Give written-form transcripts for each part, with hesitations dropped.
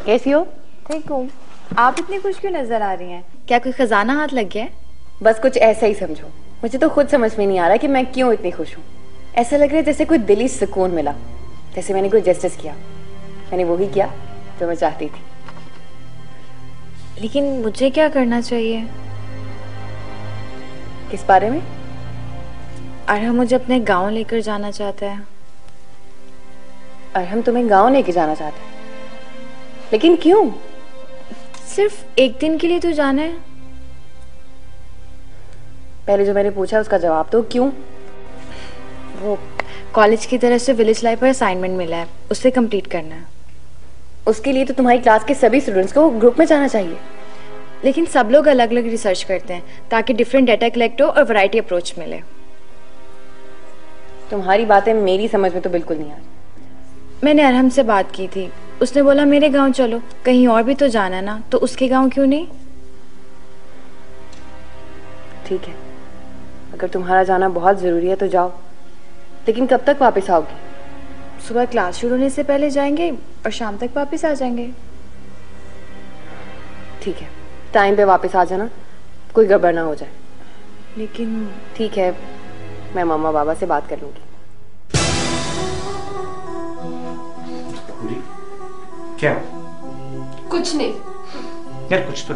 कैसी हो? ठीक हूँ। आप इतनी खुश क्यों नजर आ रही हैं? क्या कोई खजाना हाथ लग गया है? बस कुछ ऐसा ही समझो। मुझे तो खुद समझ में नहीं आ रहा कि मैं क्यों इतनी खुश हूँ। ऐसा लग रहा है जैसे कोई दिली सुकून मिला, जैसे मैंने कोई जस्टिस किया। मैंने वही किया जो मैं चाहती थी। लेकिन मुझे क्या करना चाहिए? किस बारे में? अरहम मुझे अपने गांव लेकर जाना चाहता है। अरहम तुम्हें गांव लेके जाना चाहता है? लेकिन क्यों? सिर्फ एक दिन के लिए तो जाना है। पहले जो मैंने पूछा उसका जवाब दो, क्यों? वो कॉलेज की तरफ से विलेज लाइफ पर असाइनमेंट मिला है, उसे कंप्लीट करना है। उसके लिए तो तुम्हारी क्लास के सभी स्टूडेंट्स को ग्रुप में जाना चाहिए। लेकिन सब लोग अलग अलग रिसर्च करते हैं ताकि डिफरेंट डाटा कलेक्ट हो और वैरायटी अप्रोच मिले। तुम्हारी बातें मेरी समझ में तो बिल्कुल नहीं आ रही। मैंने अरहम से बात की थी, उसने बोला मेरे गांव चलो, कहीं और भी तो जाना ना, तो उसके गांव क्यों नहीं? ठीक है, अगर तुम्हारा जाना बहुत जरूरी है तो जाओ, लेकिन कब तक वापस आओगी? सुबह क्लास शुरू होने से पहले जाएंगे और शाम तक वापस आ जाएंगे। ठीक है, टाइम पे वापस आ जाना, कोई गड़बड़ ना हो जाए। लेकिन ठीक है, मैं मम्मा बाबा से बात कर लूंगी। क्या? कुछ नहीं यार, कुछ तो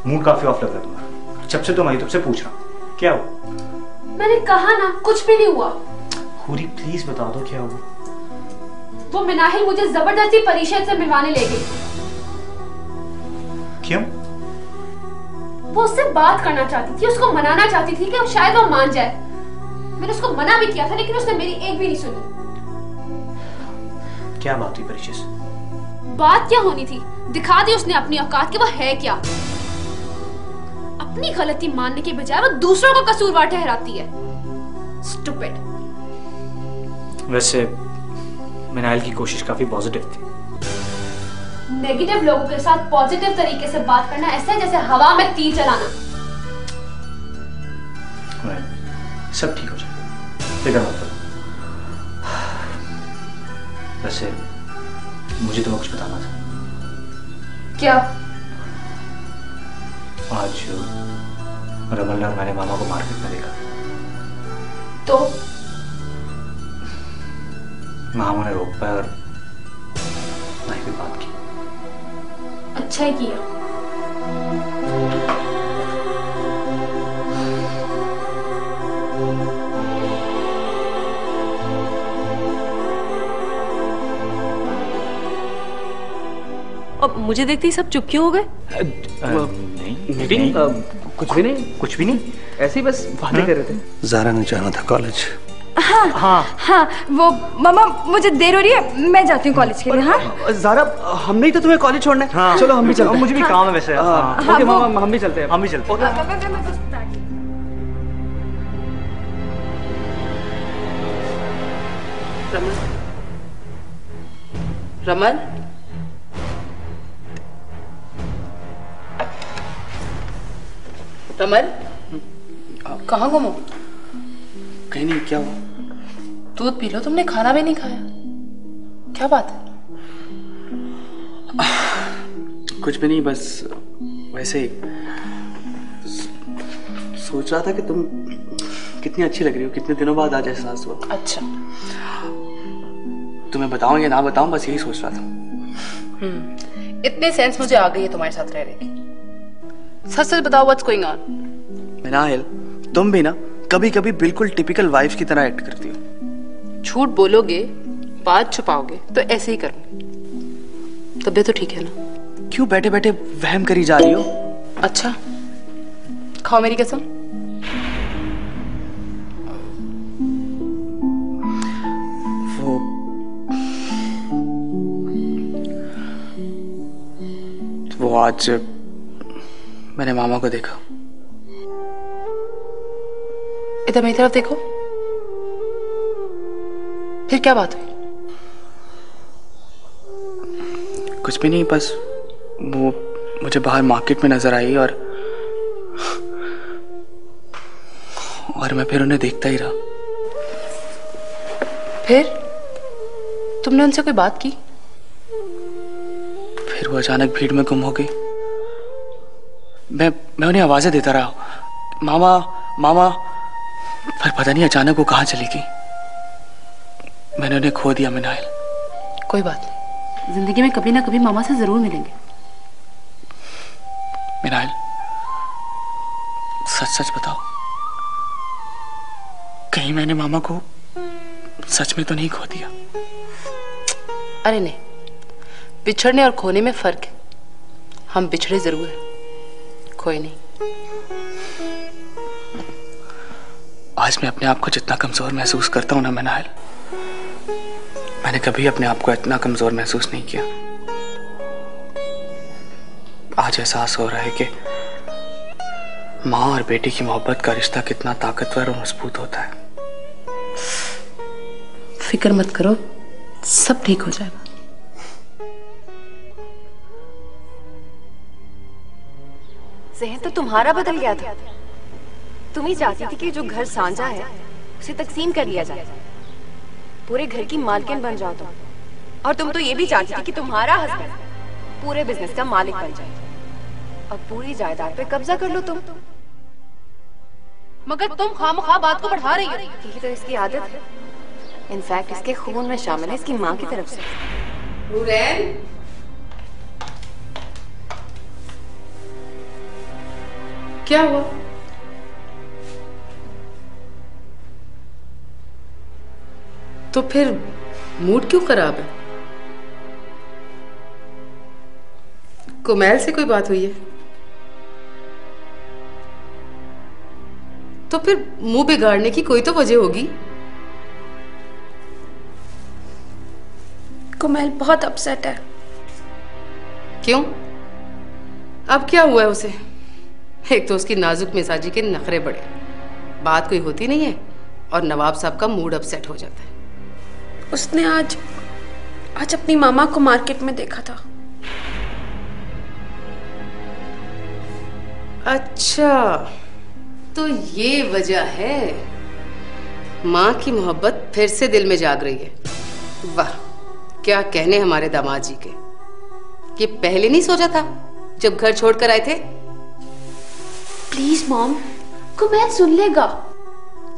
मूड काफी ऑफ लग रहा है तुम्हारा। जब से तुम आई तब से पूछ रहा हूँ, क्या हुआ? मैंने कहा ना, कुछ भी नहीं हुआ। हुरी प्लीज बता दो क्या हुआ। वो मिनाहिल मुझे जबरदस्ती परिषद से मिलवाने ले गई। क्यों? वो उससे बात करना चाहती थी, उसको मनाना चाहती थी कि शायद वो मान जाए। मैंने उसको मना भी किया था, लेकिन उसने मेरी एक भी नहीं सुनी। क्या बात हुई परिचय से? बात क्या होनी थी? दिखा दी उसने अपनी औकात कि वो है क्या। अपनी गलती मानने के बजाय वो दूसरों को कसूरवार ठहराती है। स्टूपिड। वैसे मिनाइल की कोशिश काफी पॉजिटिव थी। नेगेटिव लोगों के साथ पॉजिटिव तरीके से बात करना ऐसा है जैसे हवा में तीर चलाना। सब ठीक हो जाएगा, फिक्र मत करो। वैसे मुझे तुम्हें कुछ बताना था। क्या? आज रमन ने और मैंने मामा को मार्केट में देखा। तो मामा ने रोक पाया और नहीं भी बात की। अच्छा ही किया। अब मुझे देखते ही सब चुप क्यों हो गए? नहीं, कुछ भी नहीं। कुछ भी नहीं, ऐसे ही बस बातें कर रहे थे। ज़ारा ने जाना था कॉलेज। हाँ, वो मामा मुझे देर हो रही है, मैं जाती हूँ कॉलेज के लिए। हाँ ज़ारा, हम नहीं तो तुम्हें कॉलेज छोड़ना है। हाँ, चलो हम भी चलते हैं। मुझे भी काम है वैसे। ओके मामा, हम भी चलते हैं। हम भी चलते हैं। रमन, रमन, कहाँ गुम हो? कहीं नहीं, क्या हुआ? दूध पी लो, तुमने खाना भी नहीं खाया। क्या बात है? कुछ भी नहीं, बस वैसे ही सोच रहा था कि तुम कितनी अच्छी लग रही हो। कितने दिनों बाद आज एहसास हुआ। अच्छा, तुम्हें बताऊं या ना बताऊं, बस यही सोच रहा था। इतने सेंस मुझे आ गई है तुम्हारे साथ रह रहे। सच सच बताओ, व्हाट्स गोइंग ऑन? मिनाहिल, तुम भी ना कभी कभी बिल्कुल टिपिकल वाइफ की तरह एक्ट करती हो। झूठ बोलोगे, बात छुपाओगे तो ऐसे ही करूंगी। तबीयत तो ठीक है ना? क्यों बैठे बैठे वहम करी जा रही हो? अच्छा, खाओ मेरी कसम। वो आज मैंने मामा को देखा। इधर मेरी तरफ देखो। फिर क्या बात हुई? कुछ भी नहीं, बस वो मुझे बाहर मार्केट में नजर आई और मैं फिर उन्हें देखता ही रहा। फिर तुमने उनसे कोई बात की? फिर वो अचानक भीड़ में गुम हो गई। मैं उन्हें आवाजें देता रहा, मामा मामा, पर पता नहीं अचानक वो कहाँ चली गई। मैंने उन्हें खो दिया मिनाइल। कोई बात नहीं, जिंदगी में कभी ना कभी मामा से जरूर मिलेंगे। मिनाइल, सच सच बताओ, कहीं मैंने मामा को सच में तो नहीं खो दिया? अरे नहीं, बिछड़ने और खोने में फर्क है। हम बिछड़े जरूर हैं, खोए नहीं। आज मैं अपने आप को जितना कमजोर महसूस करता हूं ना मिनाइल, मैंने कभी अपने आप को इतना कमजोर महसूस नहीं किया। आज एहसास हो रहा है कि माँ और बेटी की मोहब्बत का रिश्ता कितना ताकतवर और मजबूत होता है। फिक्र मत करो, सब ठीक हो जाएगा। जहन तो तुम्हारा बदल गया था। तुम ही चाहती थी कि जो घर साझा है उसे तकसीम कर लिया जाए, पूरे घर की मालकिन बन जाओ तुम। और तुम तो ये भी चाहती थी कि तुम्हारा हस्बैंड पूरे बिजनेस का मालिक बन जाए और पूरी जायदाद पे कब्जा कर लो तुम। मगर तुम खामखा बात को बढ़ा रही हो। यही तो इसकी आदत है, इनफैक्ट इसके खून में शामिल है, इसकी माँ की तरफ से। नूरैन, क्या हुआ? तो फिर मूड क्यों खराब है? कुमैल से कोई बात हुई है? तो फिर मुंह बिगाड़ने की कोई तो वजह होगी। कुमैल बहुत अपसेट है। क्यों? अब क्या हुआ है उसे? एक तो उसकी नाजुक मिजाजी के नखरे बड़े, बात कोई होती नहीं है और नवाब साहब का मूड अपसेट हो जाता है। उसने आज अपनी मामा को मार्केट में देखा था। अच्छा, तो ये वजह है। माँ की मोहब्बत फिर से दिल में जाग रही है। वाह, क्या कहने हमारे दामाद जी के। ये पहले नहीं सोचा था जब घर छोड़कर आए थे? प्लीज मॉम, कुमैल सुन लेगा।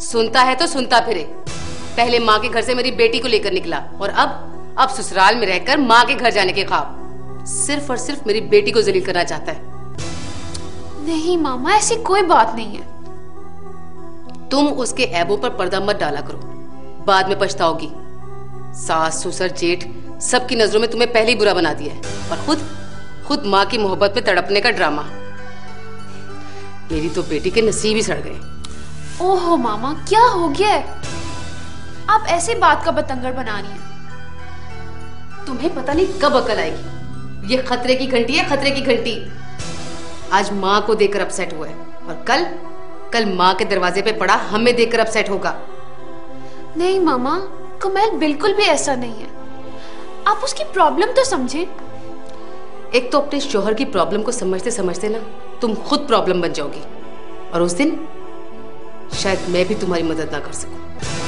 सुनता है तो सुनता फिरे। पहले माँ के घर से मेरी बेटी को लेकर निकला और अब ससुराल में रहकर माँ के घर जाने के ख्वाब। सिर्फ और सिर्फ मेरी बेटी को जलील करना चाहता है। नहीं मामा, ऐसी कोई बात नहीं है। तुम उसके ऐबों पर पर्दा मत डाला करो, बाद में पछताओगी। सास ससुर जेठ सबकी नजरों में तुम्हें पहले ही बुरा बना दिया है और खुद माँ की मोहब्बत में तड़पने का ड्रामा। मेरी तो बेटी के नसीब ही सड़ गए। ओहो मामा, क्या हो गया है? आप ऐसी बात का बतंगड़ बना रही हैं। तुम्हें पता नहीं कब अकल आएगी। ये खतरे की घंटी है, खतरे की घंटी। आज माँ को देखकर अपसेट हुआ है और कल माँ के दरवाजे पे पड़ा हमें देखकर अपसेट होगा। नहीं मामा, कुमैल बिल्कुल भी ऐसा नहीं है। आप उसकी प्रॉब्लम तो समझे। एक तो अपने शोहर की प्रॉब्लम को समझते समझते ना तुम खुद प्रॉब्लम बन जाओगी और उस दिन शायद मैं भी तुम्हारी मदद ना कर सकूं।